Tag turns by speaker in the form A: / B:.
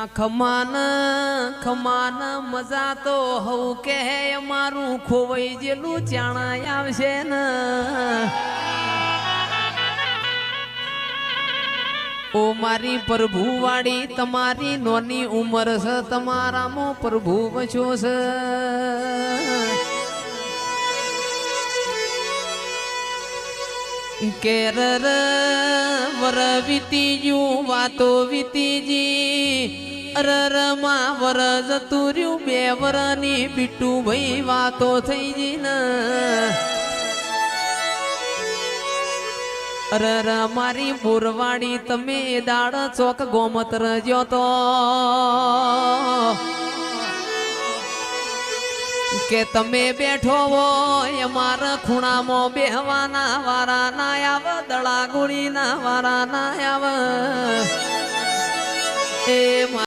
A: ખમાન ખમાન મજા તો હવ કે અમારું ખોવાઈ જેલું ચાણા આવશે ને ઓ મારી પ્રભુ વાળી તમારી નોની ઉંમર છે તમારામાં પ્રભુ વચ્ચો છે કેર વર વીતી જું વાતો વીતીજી અરરમાં વર જતું રહ્યું બે વરની બીટું ભાઈ વાતો થઈ જી ને અરર મારી બોરવાડી તમે દાડ ચોક ગોમત રજો તો કે તમે બેઠો હોય અમારા ખૂણામાં બેહવાના વારા ના આવ દળા ગુણી ના વારા ના આવ એ